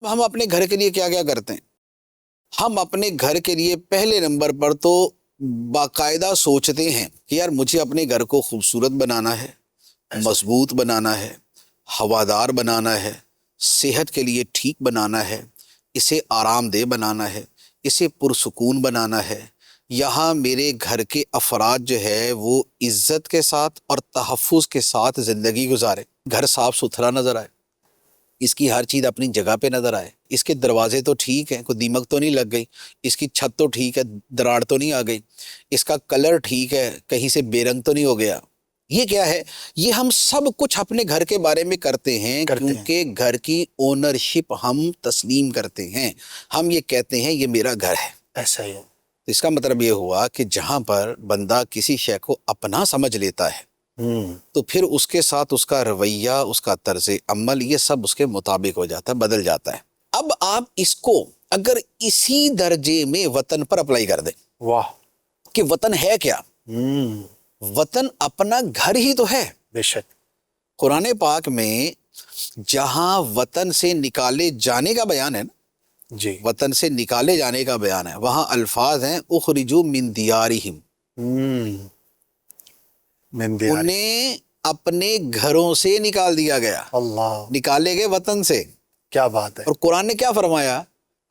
ہم اپنے گھر کے لیے کیا کیا کرتے ہیں؟ ہم اپنے گھر کے لیے پہلے نمبر پر تو باقاعدہ سوچتے ہیں کہ یار مجھے اپنے گھر کو خوبصورت بنانا ہے، مضبوط بنانا ہے، ہوادار بنانا ہے، صحت کے لیے ٹھیک بنانا ہے، اسے آرام دہ بنانا ہے، اسے پرسکون بنانا ہے، یہاں میرے گھر کے افراد جو ہے وہ عزت کے ساتھ اور تحفظ کے ساتھ زندگی گزارے، گھر صاف ستھرا نظر آئے، اس کی ہر چیز اپنی جگہ پہ نظر آئے، اس کے دروازے تو ٹھیک ہیں، کوئی دیمک تو نہیں لگ گئی، اس کی چھت تو ٹھیک ہے، دراڑ تو نہیں آ گئی، اس کا کلر ٹھیک ہے، کہیں سے بے رنگ تو نہیں ہو گیا۔ یہ کیا ہے؟ یہ ہم سب کچھ اپنے گھر کے بارے میں کرتے ہیں کیونکہ گھر کی اونرشپ ہم تسلیم کرتے ہیں، ہم یہ کہتے ہیں یہ میرا گھر ہے۔ ایسا ہی ہے۔ اس کا مطلب یہ ہوا کہ جہاں پر بندہ کسی شے کو اپنا سمجھ لیتا ہے تو پھر اس کے ساتھ اس کا رویہ، اس کا طرز عمل، یہ سب اس کے مطابق ہو جاتا ہے، بدل جاتا ہے۔ اب آپ اس کو اگر اسی درجے میں وطن پر اپلائی کر دیں، واہ، کہ وطن ہے کیا؟ وطن اپنا گھر ہی تو ہے۔ بے شک۔ قرآن پاک میں جہاں وطن سے نکالے جانے کا بیان ہے نا، جی، وطن سے نکالے جانے کا بیان ہے، وہاں الفاظ ہیں اخرجوا من دیارہم، من دیار، انہیں اپنے گھروں سے نکال دیا گیا، اللہ، نکالے گئے وطن سے۔ کیا بات ہے۔ اور قرآن نے کیا فرمایا؟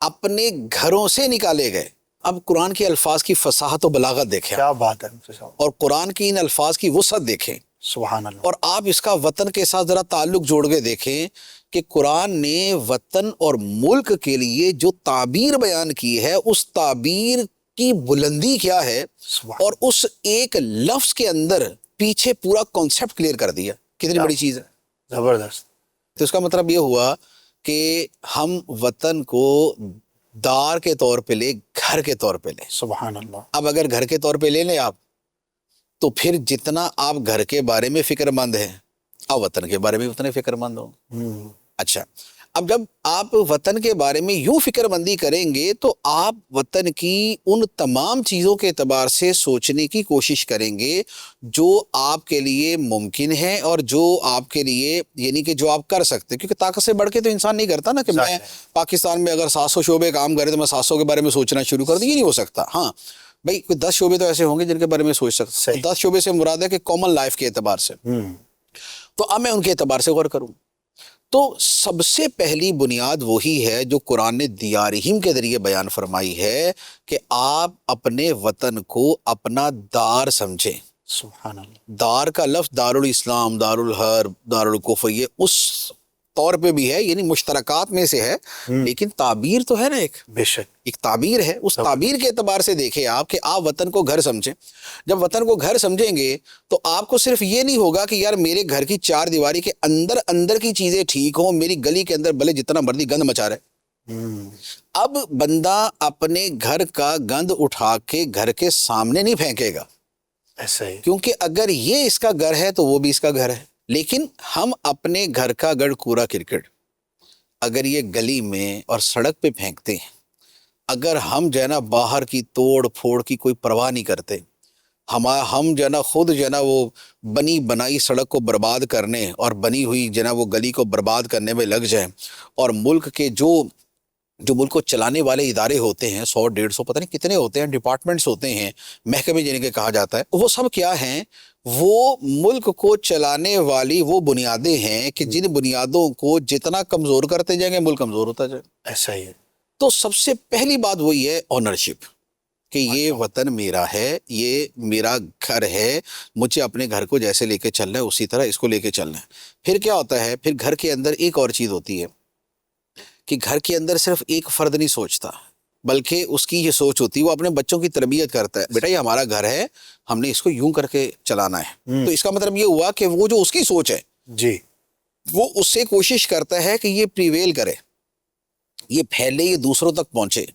اپنے گھروں سے نکالے گئے۔ اب قرآن کے الفاظ کی فصاحت و بلاغت دیکھیں کیا بات ہے، اور قرآن کی ان الفاظ کی وسعت دیکھیں، سبحان اللہ۔ اور آپ اس کا وطن کے ساتھ ذرا تعلق جوڑ کے دیکھیں کہ قرآن نے وطن اور ملک کے لیے جو تعبیر بیان کی ہے، اس تعبیر کی بلندی کیا ہے، سبحان اور اس ایک لفظ کے اندر پیچھے پورا کانسیپٹ کلیئر کر دیا، کتنی بڑی چیز ہے۔ زبردست۔ تو اس کا مطلب یہ ہوا کہ ہم وطن کو دار کے طور پہ لے، گھر کے طور پہ لیں۔ سبحان اللہ۔ اب اگر گھر کے طور پہ لے لیں آپ، تو پھر جتنا آپ گھر کے بارے میں فکر مند ہیں، آپ وطن کے بارے میں اتنے فکر مند ہوں۔ اچھا، اب جب آپ وطن کے بارے میں یوں فکر مندی کریں گے تو آپ وطن کی ان تمام چیزوں کے اعتبار سے سوچنے کی کوشش کریں گے جو آپ کے لیے ممکن ہے اور جو آپ کے لیے، یعنی کہ جو آپ کر سکتے ہیں، کیونکہ طاقت سے بڑھ کے تو انسان نہیں کرتا نا، کہ میں پاکستان میں اگر 700 شعبے کام کرے تو میں 700 کے بارے میں سوچنا شروع کر دوں، یہ نہیں ہو سکتا۔ ہاں بھائی، کوئی 10 شعبے تو ایسے ہوں گے جن کے بارے میں سوچ سکتا ہوں، 10 شعبے سے مراد ہے کہ کامن لائف کے اعتبار سے، تو اب میں ان کے اعتبار سے غور کروں۔ تو سب سے پہلی بنیاد وہی ہے جو قرآن نے دیارہم کے ذریعے بیان فرمائی ہے کہ آپ اپنے وطن کو اپنا دار سمجھیں۔ سبحان اللہ۔ دار کا لفظ دار الاسلام، دار الحرب، دار الکفر، یہ اس طور پہ بھی ہے، یعنی مشترکات میں سے ہے، لیکن تعبیر تو ہے نا، بے شک، ایک تعبیر ہے۔ اس تعبیر کے اعتبار سے دیکھیں آپ کہ آپ وطن کو گھر سمجھیں۔ جب وطن کو گھر سمجھیں گے تو آپ کو صرف یہ نہیں ہوگا کہ یار میرے گھر کی 4 دیواری کے اندر کی چیزیں ٹھیک ہوں، میری گلی کے اندر بھلے جتنا مرضی گند مچا رہے۔ اب بندہ اپنے گھر کا گند اٹھا کے گھر کے سامنے نہیں پھینکے گا، ایسا ہی۔ کیونکہ اگر یہ اس کا گھر ہے تو وہ بھی اس کا گھر ہے۔ لیکن ہم اپنے گھر کا گڑ کوڑا کرکٹ اگر یہ گلی میں اور سڑک پہ پھینکتے ہیں، اگر ہم جو ہے نا باہر کی توڑ پھوڑ کی کوئی پرواہ نہیں کرتے، ہم جو ہے نا خود جو ہے نا وہ بنی بنائی سڑک کو برباد کرنے اور بنی ہوئی جو ہے نا وہ گلی کو برباد کرنے میں لگ جائیں، اور ملک کے جو ملک کو چلانے والے ادارے ہوتے ہیں، 100 150 پتہ نہیں کتنے ہوتے ہیں، ڈپارٹمنٹس ہوتے ہیں، محکمے جنہیں کہ کہا جاتا ہے، وہ سب کیا ہیں؟ وہ ملک کو چلانے والی وہ بنیادیں ہیں کہ جن بنیادوں کو جتنا کمزور کرتے جائیں گے ملک کمزور ہوتا جائے۔ ایسا ہی ہے۔ تو سب سے پہلی بات وہی ہے اونرشپ، کہ یہ وطن میرا ہے، یہ میرا گھر ہے، مجھے اپنے گھر کو جیسے لے کے چلنا ہے اسی طرح اس کو لے کے چلنا ہے۔ پھر کیا ہوتا ہے؟ پھر گھر کے اندر ایک اور چیز ہوتی ہے کہ گھر کے اندر صرف ایک فرد نہیں سوچتا، بلکہ اس کی یہ سوچ ہوتی ہے، وہ اپنے بچوں کی تربیت کرتا ہے، بیٹا یہ ہمارا گھر ہے، ہم نے اس کو یوں کر کے چلانا ہے۔ تو اس کا مطلب یہ ہوا کہ وہ جو اس کی سوچ ہے جی، وہ اس سے کوشش کرتا ہے کہ یہ پریویل کرے، یہ پھیلے، یہ دوسروں تک پہنچے۔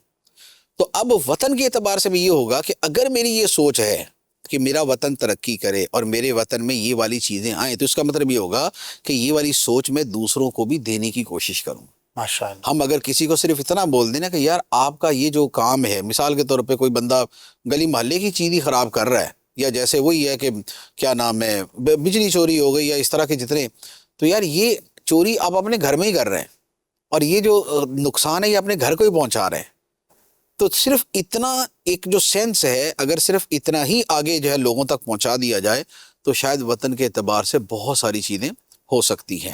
تو اب وطن کے اعتبار سے بھی یہ ہوگا کہ اگر میری یہ سوچ ہے کہ میرا وطن ترقی کرے اور میرے وطن میں یہ والی چیزیں آئیں، تو اس کا مطلب یہ ہوگا کہ یہ والی سوچ میں دوسروں کو بھی دینے کی کوشش کروں۔ ماشاءاللہ۔ ہم اگر کسی کو صرف اتنا بول دیں نا کہ یار آپ کا یہ جو کام ہے، مثال کے طور پہ کوئی بندہ گلی محلے کی چیز ہی خراب کر رہا ہے، یا جیسے وہی ہے کہ کیا نام ہے بجلی چوری ہو گئی یا اس طرح کے جتنے، تو یار یہ چوری آپ اپنے گھر میں ہی کر رہے ہیں، اور یہ جو نقصان ہے یہ اپنے گھر کو ہی پہنچا رہے ہیں. تو صرف اتنا ایک جو سینس ہے اگر صرف اتنا ہی آگے جو ہے لوگوں تک پہنچا دیا جائے تو شاید وطن کے اعتبار سے بہت ساری چیزیں ہو سکتی ہیں.